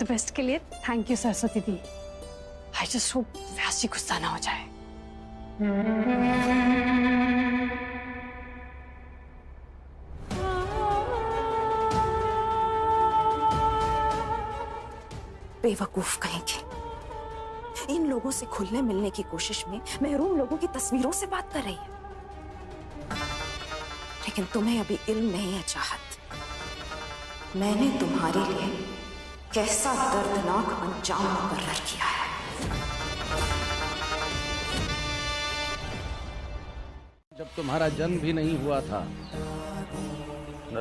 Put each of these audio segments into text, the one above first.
The best के लिए thank you Saraswati di. I just hope Vyas ji गुस्सा ना हो जाए। बेवकूफ कहेंगे, इन लोगों से खुलने मिलने की कोशिश में महरूम लोगों की तस्वीरों से बात कर रही है। लेकिन तुम्हें अभी इल्म नहीं है चाहत, मैंने तुम्हारे लिए कैसा दर्दनाक अंजाम मुकर्रर किया है। जब तुम्हारा जन्म भी नहीं हुआ था,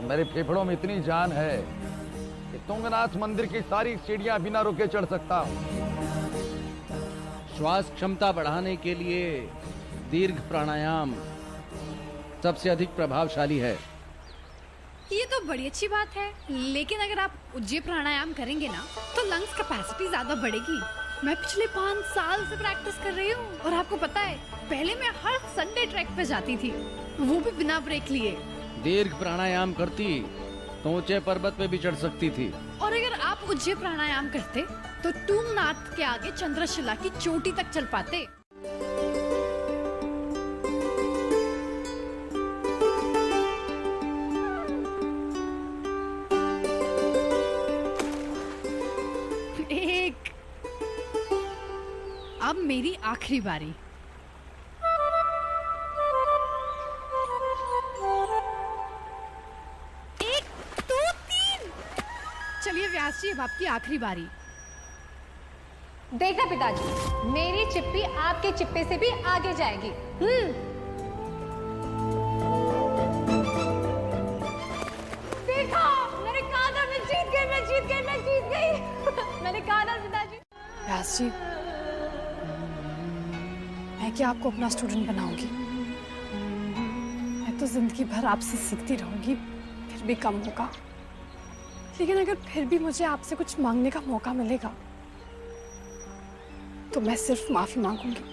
मेरे फेफड़ों में इतनी जान है कि तुंगनाथ मंदिर की सारी सीढ़ियां बिना रुके चढ़ सकता हूं। श्वास क्षमता बढ़ाने के लिए दीर्घ प्राणायाम सबसे अधिक प्रभावशाली है। ये तो बड़ी अच्छी बात है, लेकिन अगर आप उज्जै प्राणायाम करेंगे ना तो लंग्स कैपेसिटी ज्यादा बढ़ेगी। मैं पिछले 5 साल से प्रैक्टिस कर रही हूँ और आपको पता है पहले मैं हर संडे ट्रैक पे जाती थी, वो भी बिना ब्रेक लिए। दीर्घ प्राणायाम करती तो ऊंचे पर्वत पे भी चढ़ सकती थी। और अगर आप उज्जै प्राणायाम करते तो तुंगनाथ के आगे चंद्रशिला की चोटी तक चल पाते। अब मेरी आखिरी बारी। चलिए व्यास जी, अब आपकी आखिरी बारी। देखना पिताजी, मेरी चिप्पी आपके चिप्पे से भी आगे जाएगी। देखो, मैंने कहा था मैं जीत गई, मैं जीत गई, मैं जीत गई। मैंने कहा था पिताजी। व्यास जी, मैं क्या आपको अपना स्टूडेंट बनाऊंगी? मैं तो जिंदगी भर आपसे सीखती रहूंगी, फिर भी कम होगा। लेकिन अगर फिर भी मुझे आपसे कुछ मांगने का मौका मिलेगा तो मैं सिर्फ माफी मांगूंगी।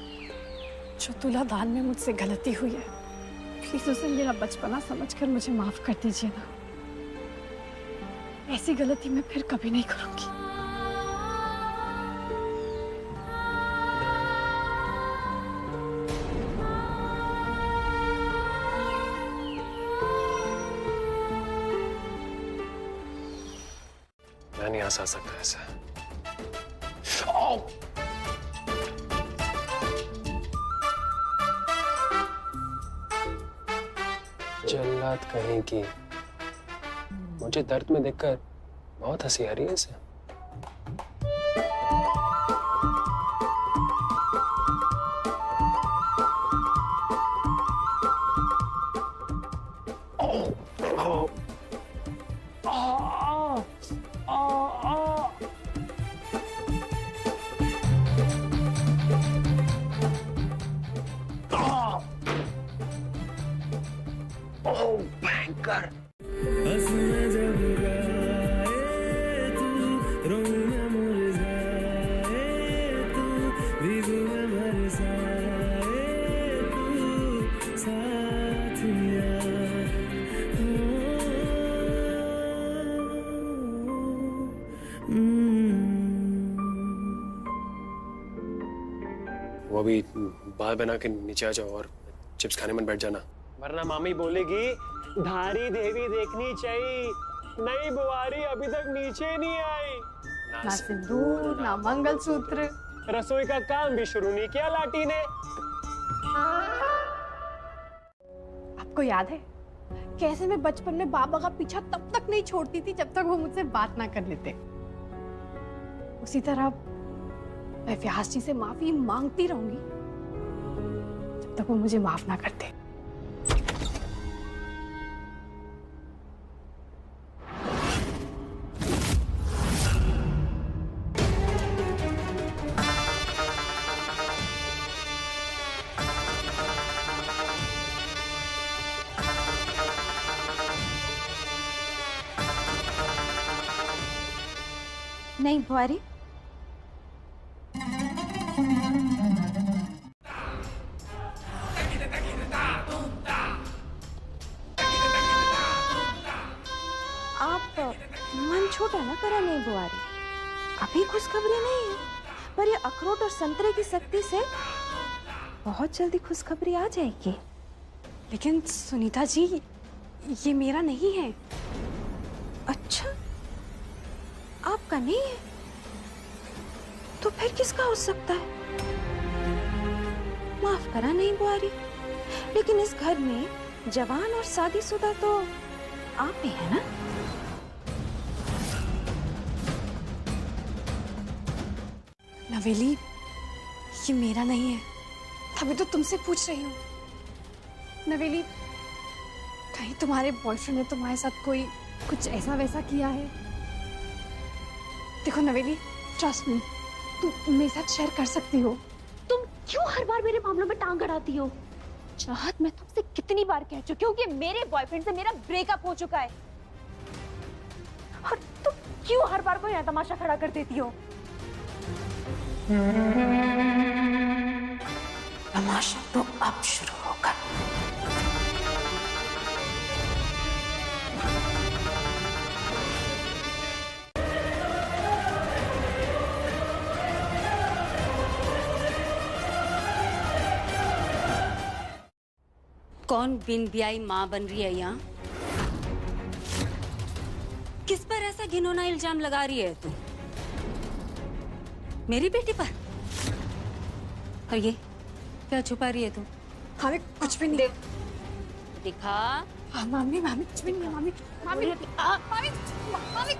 जो तुलादान में मुझसे गलती हुई है, प्लीज उसे मेरा बचपना समझकर मुझे माफ कर दीजिए ना। ऐसी गलती मैं फिर कभी नहीं करूंगी। मैं नहीं आ सकता ऐसा। जल्लाद कहेंगी, मुझे दर्द में देखकर बहुत हंसी आ रही है इसे। भयंकर। वो भी बाल बना के नीचे आ जाओ और चिप्स खाने में बैठ जाना, वरना मामी बोलेगी धारी देवी देखनी चाहिए, नई बुआरी अभी तक नीचे नहीं आई। ना सिंदूर, ना मंगलसूत्र, रसोई का काम भी शुरू नहीं किया लाटी ने। आपको याद है कैसे मैं बचपन में बाबा का पीछा तब तक नहीं छोड़ती थी जब तक वो मुझसे बात ना कर लेते। उसी तरह मैं व्यास जी से माफी मांगती रहूंगी जब तक वो मुझे माफ ना करते। नहीं बुआरी, आप मन छोटा ना करा नहीं बुआरी। अभी खुशखबरी नहीं, पर ये अखरोट और संतरे की शक्ति से बहुत जल्दी खुशखबरी आ जाएगी। लेकिन सुनीता जी, ये मेरा नहीं है। अच्छा, आपका नहीं है? तो फिर किसका हो सकता है? माफ करा नहीं बुआरी, लेकिन इस घर में जवान और शादीशुदा तो आप ही है ना? नवेली, ये मेरा नहीं है, तभी तो तुमसे पूछ रही हूँ। नवेली, कहीं तुम्हारे बॉयफ्रेंड ने तुम्हारे साथ कोई कुछ ऐसा वैसा किया है? देखो नवेली, ट्रस्ट मी, तुम मेरे साथ शेयर कर सकती हो। तुम क्यों हर बार मेरे मामलों में टांग अड़ाती हो? चाहत, मैं तुमसे कितनी बार कह चुकी हूँ कि मेरे बॉयफ्रेंड से मेरा ब्रेकअप हो चुका है, और तुम क्यों हर बार कोई नया तमाशा खड़ा कर देती हो? तमाशा तो अब शुरू होगा। कौन बिन ब्याई माँ बन रही है यहाँ? किस पर ऐसा घिनौना इल्जाम लगा रही है तू? मेरी बेटी पर? और ये क्या छुपा रही है तू? हमें कुछ भी नहीं। दिखा। मामी, मामी कुछ भी नहीं है। मामी, मामी, मामी, मामी।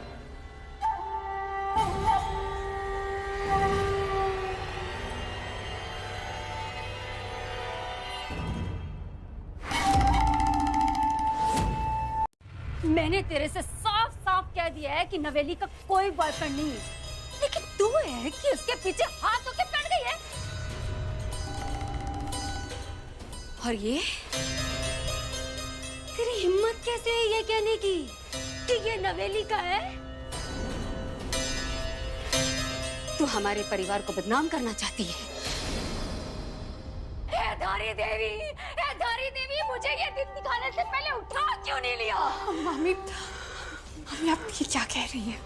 मैंने तेरे से साफ साफ कह दिया है कि नवेली का कोई बॉयफ्रेंड नहीं है, लेकिन तू है कि उसके पीछे हाथ होके पड़ गई है। और ये तेरी हिम्मत कैसे है ये कहने की कि ये नवेली का है? तू हमारे परिवार को बदनाम करना चाहती है। धारी देवी, धारी देवी, मुझे ये दिन दिखाने से पहले उठा क्यों नहीं लिया? मामी, मामी आप ये क्या कह रही हैं?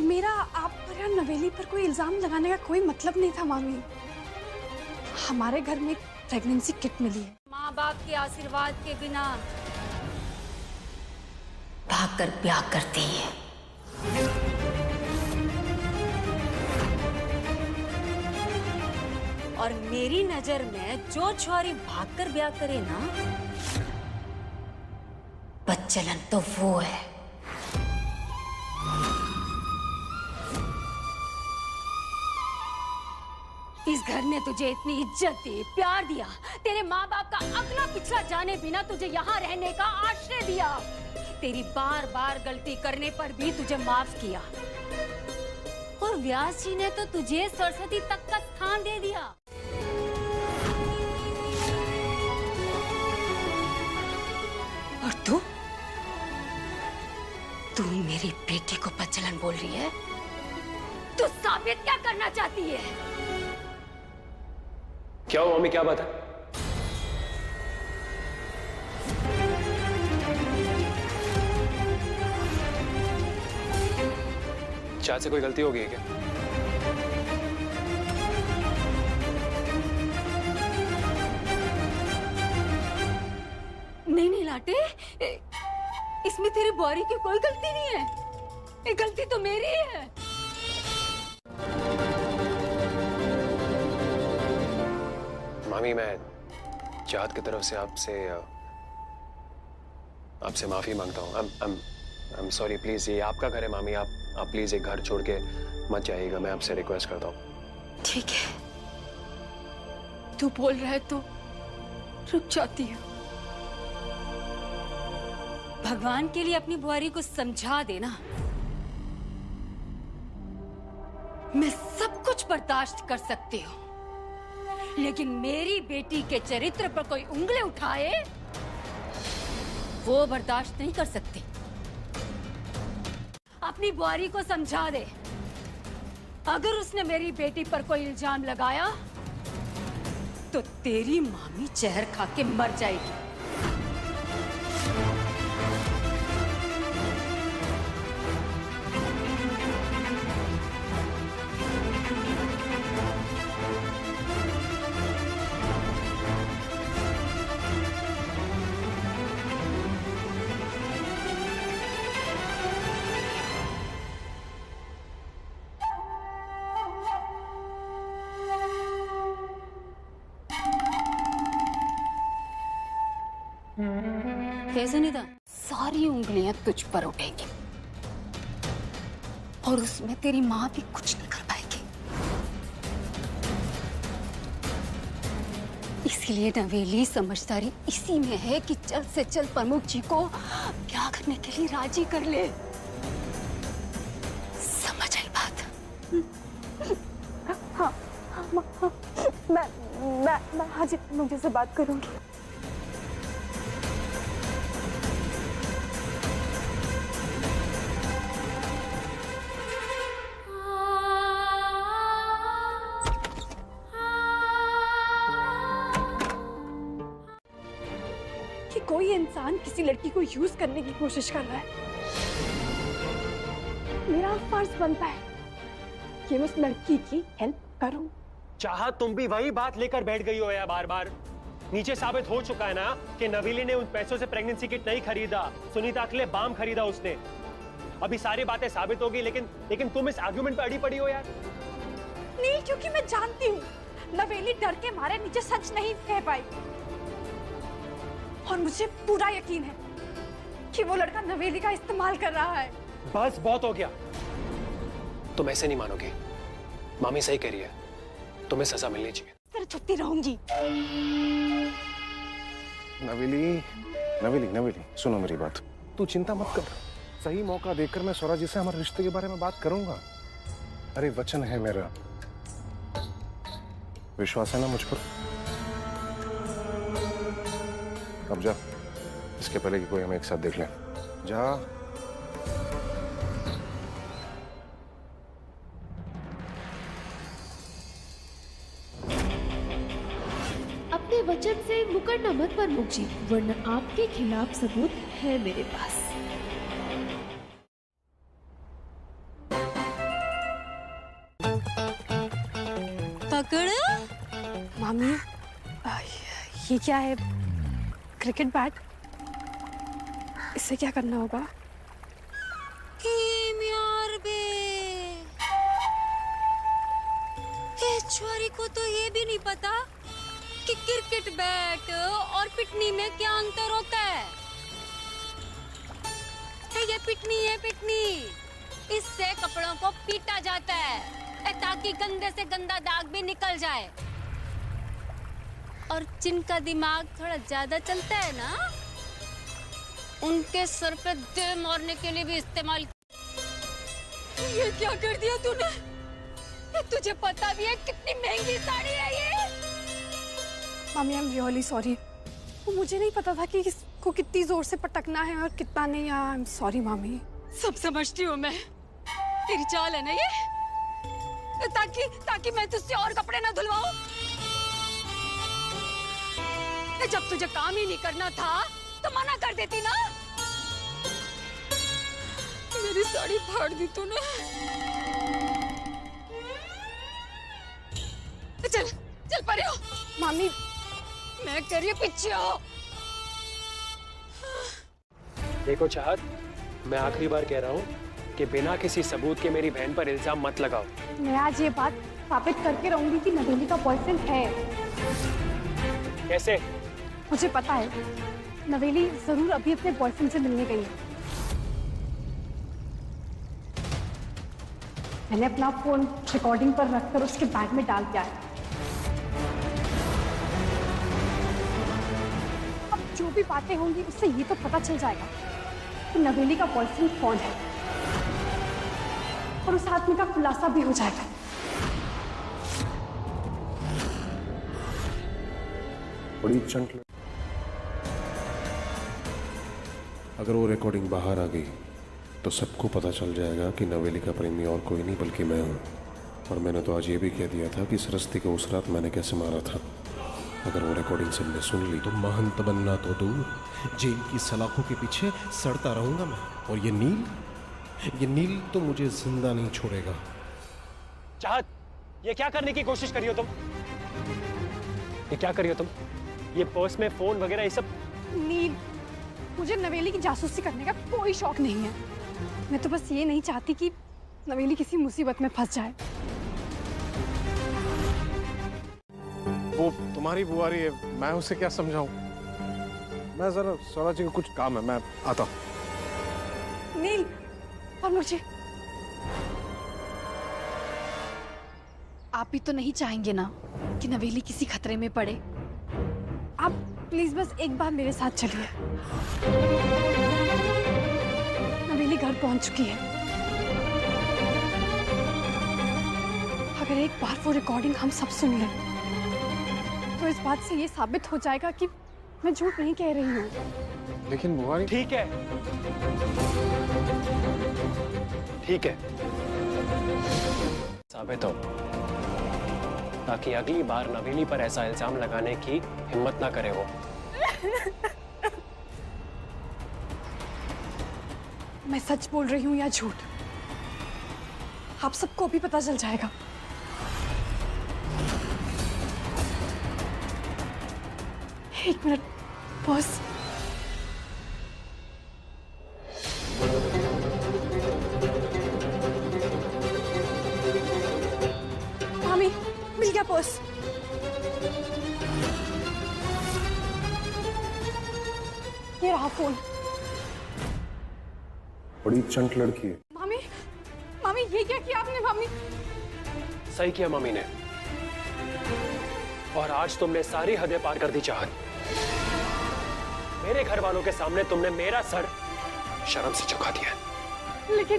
मेरा आप पर या नवेली पर कोई इल्जाम लगाने का कोई मतलब नहीं था मामी। हमारे घर में प्रेगनेंसी किट मिली है। माँ बाप के आशीर्वाद के बिना भागकर ब्याह करती है। और मेरी नजर में जो छुआरी भागकर ब्याह करे ना, बच्चलन तो वो है। इस घर ने तुझे इतनी इज्जत दी, प्यार दिया, तेरे माँ बाप का अगला पिछला जाने बिना तुझे यहाँ रहने का आश्रय दिया, तेरी बार बार गलती करने पर भी तुझे माफ किया, और व्यास जी ने तो तुझे सरस्वती तक का स्थान दे दिया। और तू मेरी बेटी को बच्चलन बोल रही है? तू साबित क्या करना चाहती है? क्या हुआ मम्मी, क्या बात है? चाचा से कोई गलती हो गई है क्या? नहीं लाटे, इसमें तेरी बुआरी की कोई गलती नहीं है, ये गलती तो मेरी है। मामी, मैं चाहत की तरफ से आपसे माफी मांगता हूँ। I'm sorry, प्लीज, ये आपका घर है मामी, आप प्लीज एक घर छोड़ के मत जाइएगा, मैं आपसे रिक्वेस्ट करता हूँ। ठीक है, तू बोल रहा है तो रुक जाती हूँ। भगवान के लिए अपनी बुआरी को समझा देना, मैं सब कुछ बर्दाश्त कर सकती हूँ, लेकिन मेरी बेटी के चरित्र पर कोई उंगली उठाए वो बर्दाश्त नहीं कर सकती। अपनी बुआरी को समझा दे, अगर उसने मेरी बेटी पर कोई इल्जाम लगाया तो तेरी मामी जहर खा के मर जाएगी। कैसे निदा? सारी उंगलियां तुझ पर उठेंगी और उसमें तेरी माँ भी कुछ नहीं कर पाएगी। इसलिए नवेली समझदारी इसी में है कि जल्द से जल्द प्रमुख जी को क्या करने के लिए राजी कर ले। समझ आई बात? हाँ, मैं हाजी मुझे से बात करूंगी। कि कोई इंसान किसी लड़की को यूज करने की कोशिश कर रहा है, मेरा फर्ज बनता है कि मैं उस लड़की की हेल्प करूं। चाहत, तुम भी वही बात लेकर बैठ गई हो यार बार बार। नीचे साबित हो चुका है ना कि नवेली ने उन पैसों से प्रेगनेंसी किट नहीं खरीदा, सुनीता के लिए बाम खरीदा उसने। अभी सारी बातें साबित होगी, लेकिन तुम इस आर्गुमेंट पे अड़ी पड़ी हो यार। नहीं, क्योंकि मैं जानती हूँ नवेली डर के मारे नीचे सच नहीं कह पाई, और मुझे पूरा यकीन है कि वो लड़का नवेली का इस्तेमाल कर रहा है। बस बहुत हो गया। तुम ऐसे नहीं मानोगे, मामी सही कह रही है, तुम्हें सजा मिलनी चाहिए। तेरे छुट्टी रहूंगी। नवेली नवेली नवेली, सुनो मेरी बात। तू चिंता मत कर, सही मौका देखकर मैं स्वरा जी से हमारे रिश्ते के बारे में बात करूंगा। अरे वचन है मेरा, विश्वास है ना मुझ पर? अब जा, इसके पहले कि कोई हमें एक साथ देख ले। जा। अपने वचन से मुकरना मत प्रमुख जी, वरना आपके खिलाफ सबूत है मेरे पास। पकड़। मामी, ये क्या है? Cricket bat? इससे क्या करना होगा? छोरी को तो ये भी नहीं पता कि क्रिकेट बैट और पिटनी में क्या अंतर होता है। ये पिटनी है, पिटनी। इससे कपड़ों को पीटा जाता है ताकि गंदे से गंदा दाग भी निकल जाए। और जिनका दिमाग थोड़ा ज्यादा चलता है ना, उनके सर पे दे मारने के लिए भी इस्तेमाल। ये क्या कर दिया तूने? तुझे पता भी है कितनी महंगी साड़ी है ये? मामी, आई एम रियली सॉरी। वो मुझे नहीं पता था कि इसको कितनी जोर से पटकना है और कितना नहीं। आई एम सॉरी मामी। सब समझती हूँ मैं, तेरी चाल है ना ये, ताकि मैं तुझसे और कपड़े ना धुलवाऊं। जब तुझे काम ही नहीं करना था तो मना कर देती ना। मेरी साड़ी फाड़ दी तूने। चल चल परे हो। मामी, मैं कह रही हूँ पीछे हो। देखो चाहत, मैं आखिरी बार कह रहा हूँ कि बिना किसी सबूत के मेरी बहन पर इल्जाम मत लगाओ। मैं आज ये बात साबित करके रहूंगी कि नवेली का बॉयफ्रेंड है। कैसे? मुझे पता है नवेली जरूर अभी अपने बॉयफ्रेंड से मिलने गई है। मैंने अपना फोन रिकॉर्डिंग पर रखकर उसके बैग में डाल दिया है। अब जो भी बातें होंगी उससे ये तो पता चल जाएगा कि नवेली का बॉयफ्रेंड कौन है, और उस आदमी का खुलासा भी हो जाएगा। बड़ी चंट। अगर वो रिकॉर्डिंग बाहर आ गई तो सबको पता चल जाएगा कि नवेली का प्रेमी और कोई नहीं बल्कि मैं हूँ। और मैंने तो आज ये भी कह दिया था कि सरस्वती को उस रात मैंने कैसे मारा था। अगर वो रिकॉर्डिंग सबने सुन ली तो महंत बनना तो दूर, जेल की सलाखों के पीछे सड़ता रहूंगा मैं। और ये नील तो मुझे जिंदा नहीं छोड़ेगा। चाहत, ये क्या करने की कोशिश करी हो तुम? ये क्या करी हो तुम? ये पर्स में फोन वगैरह ये सब? नील, मुझे नवेली की जासूसी करने का कोई शौक नहीं है। मैं तो बस ये नहीं चाहती कि नवेली किसी मुसीबत में फंस जाए। वो तुम्हारी बुआरी है, मैं उसे क्या समझाऊं? मैं जरा सौरा जी का कुछ काम है, मैं आता हूँ। नील और मुझे, आप भी तो नहीं चाहेंगे ना कि नवेली किसी खतरे में पड़े। आप प्लीज बस एक बार मेरे साथ चलिए। नवेली घर पहुंच चुकी है। अगर एक बार वो रिकॉर्डिंग हम सब सुन लें तो इस बात से ये साबित हो जाएगा कि मैं झूठ नहीं कह रही हूँ। लेकिन बुआरी, ठीक है, ठीक है, साबित हो, ताकि अगली बार नवेली पर ऐसा इल्जाम लगाने की हिम्मत ना करे वो। मैं सच बोल रही हूँ या झूठ, आप सबको भी पता चल जाएगा। एक मिनट बॉस। मामी, मिल गया पर्स। ये रहा फोन। बड़ी चंट लड़की है। मामी, मामी ये क्या किया आपने? मामी सही किया मम्मी ने, और आज तुमने सारी हदें पार कर दी चाहत। मेरे घर वालों के सामने तुमने मेरा सर शर्म से झुका दिया। लेकिन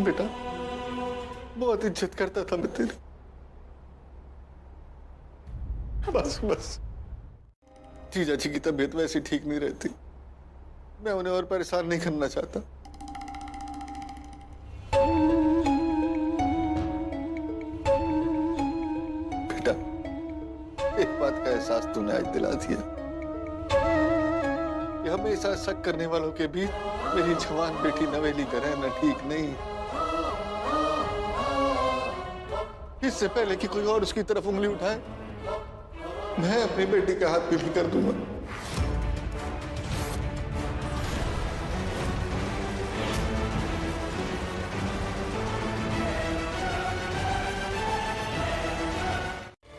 बेटा, बहुत इज्जत करता था मैं तेरी। बस बस, जीजा जी की तबीयत वैसी ठीक नहीं रहती, मैं उन्हें और परेशान नहीं करना चाहता। बेटा, एक बात का एहसास तूने आज दिला दिया कि हमेशा शक करने वालों के बीच मेरी जवान बेटी नवेली का रहना ठीक नहीं। इससे पहले कि कोई और उसकी तरफ उंगली उठाए, मैं अपनी बेटी का हाथ पीछे कर दूंगा।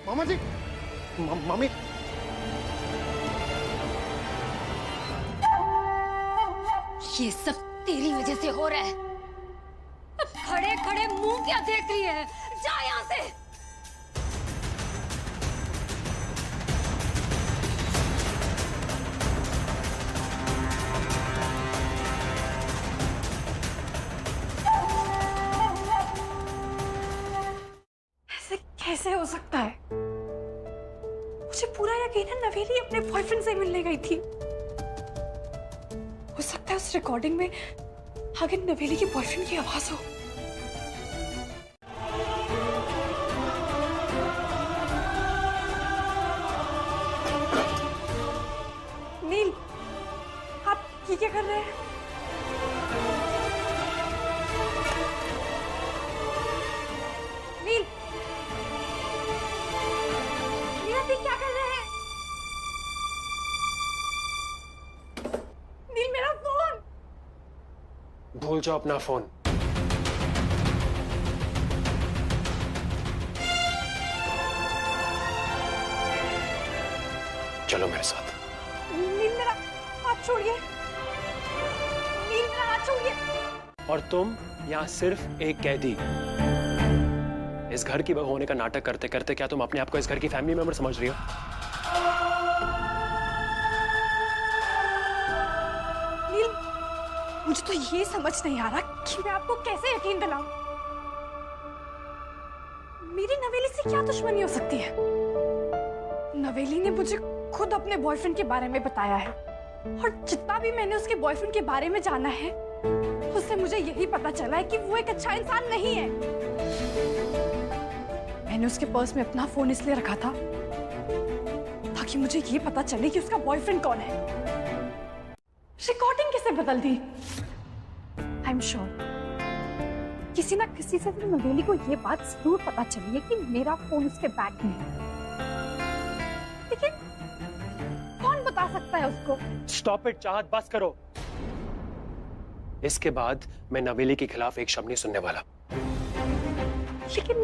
मामा जी, मम्मी, ये सब तेरी वजह से हो रहा है। खड़े खड़े मुंह क्या देख रही है? जा यहाँ से। ऐसे कैसे हो सकता है? मुझे पूरा यकीन है नवेली अपने बॉयफ्रेंड से मिलने गई थी। हो सकता है उस रिकॉर्डिंग में आगे नवेली के बॉयफ्रेंड की आवाज हो। नील, आप ये क्या कर रहे हैं? नील, नील आप ये क्या कर रहे हैं? नील, मेरा फोन। भूल जाओ अपना फोन। चलो मेरे साथ। नील, मेरा हाथ छोड़िए। नील, मेरा हाथ छोड़िए। और तुम यहाँ सिर्फ एक कैदी। इस घर की बहू होने का नाटक करते करते क्या तुम अपने आप को इस घर की फैमिली मेंबर समझ रही हो? नील, मुझे तो ये समझ नहीं आ रहा कि मैं आपको कैसे यकीन दिलाऊं। मेरी नवेली से क्या दुश्मनी हो सकती है? नवेली ने मुझे खुद अपने बॉयफ्रेंड के बारे में बताया है, और जितना भी मैंने उसके बॉयफ्रेंड के बारे में जाना है, उससे मुझे यही पता चला है कि वो एक अच्छा इंसान नहीं है। मैंने उसके पर्स में अपना फोन इसलिए रखा था ताकि मुझे ये पता चले कि उसका बॉयफ्रेंड कौन है। रिकॉर्डिंग किसे बदल दी? आई एम श्योर किसी ना किसी से नवेली को ये बात जरूर पता चली है कि मेरा फोन उसके बैग में है। लेकिन कौन बता सकता है उसको? स्टॉप इट चाहत, बस करो। इसके बाद मैं नवेली के खिलाफ एक शब्द नहीं सुनने वाला। लेकिन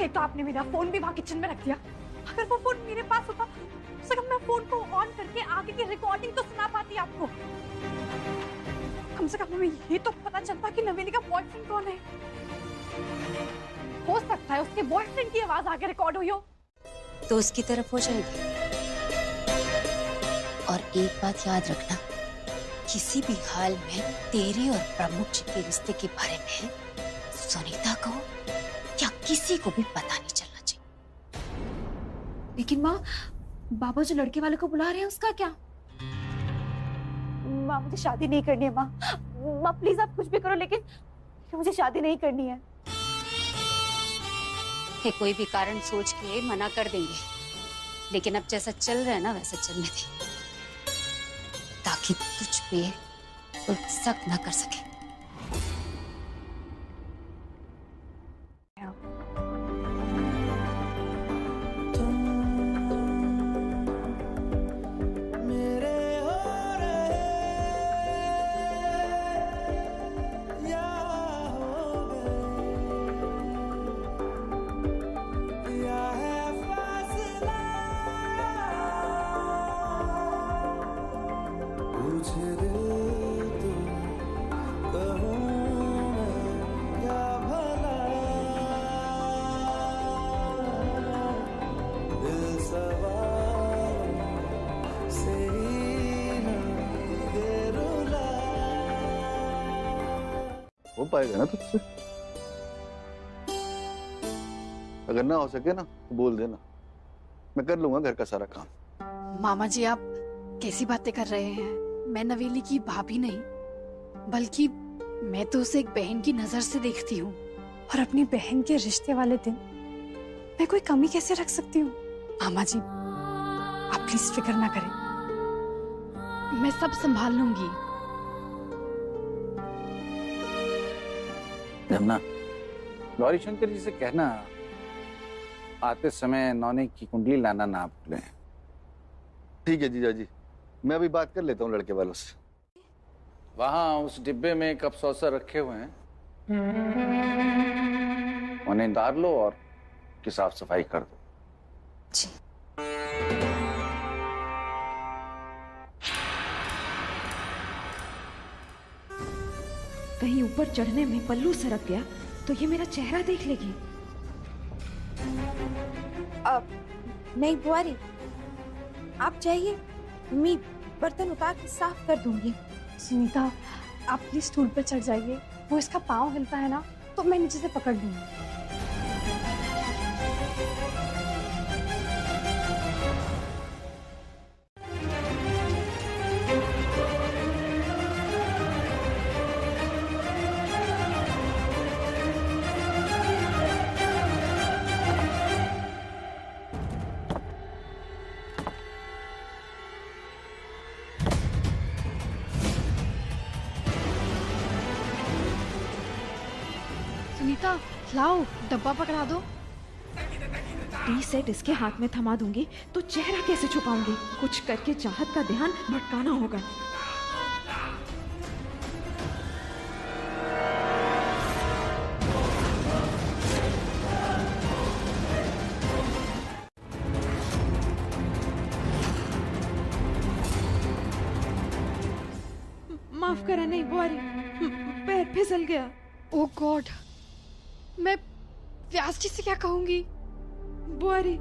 एक तो आपने मेरा फोन भी वहां किचन में रख दिया। अगर वो फोन मेरे पास होता तो मैं फोन को ऑन करके आगे की रिकॉर्डिंग तो सुना पाती आपको। कम से कम हमें ये तो पता चलता कि नवेली का बॉयफ्रेंड कौन है। हो सकता है उसके बॉयफ्रेंड की आवाज आगे रिकॉर्ड हुई हो तो उसकी तरफ हो जाएगी। और एक बात याद रखना, किसी भी हाल में तेरे और प्रमुख जी के रिश्ते के बारे में सुनीता को या किसी को भी पता नहीं चलना चाहिए। लेकिन माँ, बाबा जो लड़के वाले को बुला रहे हैं उसका क्या? माँ मुझे शादी नहीं करनी है। माँ प्लीज आप कुछ भी करो, लेकिन मुझे शादी नहीं करनी है। कि कोई भी कारण सोच के मना कर देंगे, लेकिन अब जैसा चल रहा है ना वैसा चलने दे, ताकि तुझ पे कोई शक न कर सके। हो पाएगा ना तुझसे? अगर ना हो सके ना तो बोल देना, मैं कर लूंगा घर का सारा काम। मामा जी आप कैसी बातें कर रहे हैं? मैं नवेली की भाभी नहीं, बल्कि मैं तो उसे एक बहन की नजर से देखती हूँ। और अपनी बहन के रिश्ते वाले दिन मैं कोई कमी कैसे रख सकती हूँ? मामा जी आप प्लीज फिक्र ना करें, मैं सब संभाल लूंगी। जमुना, गौरी शंकर जी से कहना आते समय नौने की कुंडली लाना ना भूलें। ठीक है जीजा जी, मैं अभी बात कर लेता हूँ लड़के वालों से। वहां उस डिब्बे में कप सॉसर रखे हुए हैं, उन्हें डाल लो और की साफ सफाई कर दो। जी। कहीं ऊपर चढ़ने में पल्लू सरक गया तो ये मेरा चेहरा देख लेगी। नहीं बुआरी, आप जाइए, मैं बर्तन उतार के साफ कर दूंगी। सुनीता आप प्लीज स्टूल पर चढ़ जाइए, वो इसका पाँव हिलता है ना तो मैं नीचे से पकड़ लूंगी। सुनीता लाओ डब्बा पकड़ा दो। टी सेट इसके हाथ में थमा दूंगी तो चेहरा कैसे छुपाऊंगी? कुछ करके चाहत का ध्यान भटकाना होगा। माफ करा नहीं बुआरी, पैर फिसल गया। ओ गॉड, मैं व्यास जी से क्या कहूंगी? बुआरी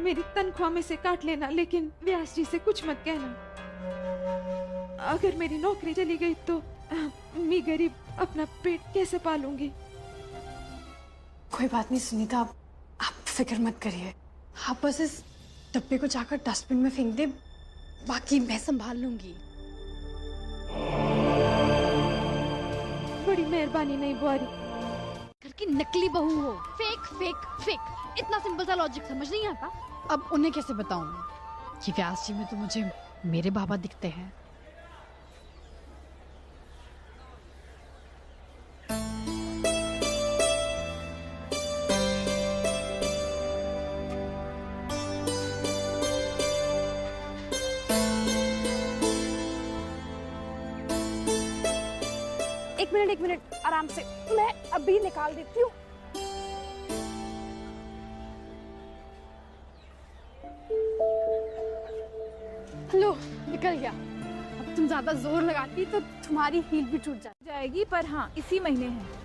मेरी तनख्वाह में से काट लेना, लेकिन व्यास जी से कुछ मत कहना। अगर मेरी नौकरी चली गई तो मैं गरीब अपना पेट कैसे पालूंगी? कोई बात नहीं सुनीता, आप फिक्र मत करिए। आप बस इस डब्बे को जाकर डस्टबिन में फेंक दे, बाकी मैं संभाल लूंगी। बड़ी मेहरबानी नहीं बुआरी। घर की नकली बहू हो, फेक फेक फेक, इतना सिंपल सा लॉजिक समझ नहीं आता। अब उन्हें कैसे बताऊं कि व्यास जी में तो मुझे मेरे बाबा दिखते हैं। एक मिनट आराम से, मैं अभी निकाल देती हूँ। लो निकल गया। अब तुम ज्यादा जोर लगाती तो तुम्हारी हील भी टूट जाएगी, पर हाँ इसी महीने है।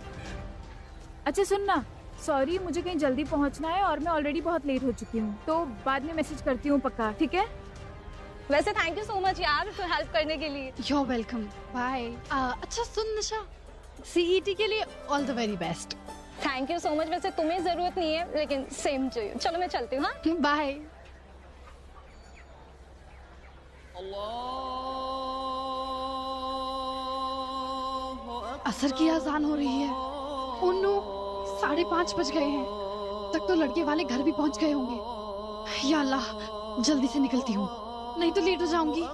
अच्छा सुनना, सॉरी मुझे कहीं जल्दी पहुंचना है और मैं ऑलरेडी बहुत लेट हो चुकी हूँ, तो बाद में मैसेज करती हूँ पक्का, ठीक है? वैसे थैंक यू सो मच यार हेल्प करने के लिए। You are welcome, bye. अच्छा सुन निशा, सीईटी के लिए all the very best. Thank you so much. वैसे तुम्हें जरूरत नहीं है, लेकिन सेम टू यू। चलो मैं चलती हूँ। हाँ बाय। असर की अजान हो रही है। ओह नो, 5:30 बज गए हैं। तक तो लड़के वाले घर भी पहुंच गए होंगे। या अल्लाह, जल्दी से निकलती हूँ, नहीं तो लेट हो जाऊंगी।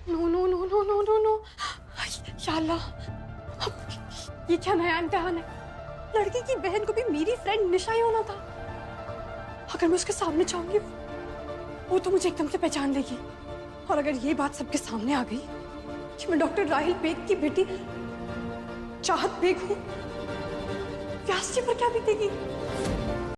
No no no no no no no, या अल्लाह, ये क्या नया इम्तिहान है? लड़की की बहन को भी मेरी फ्रेंड निशा ही होना था। अगर मैं उसके सामने जाऊंगी वो तो मुझे एकदम से पहचान लेगी, और अगर ये बात सबके सामने आ गई कि मैं डॉक्टर राहिल बेग की बेटी चाहत बेग हूँ, व्यास जी पर क्या बीतेगी?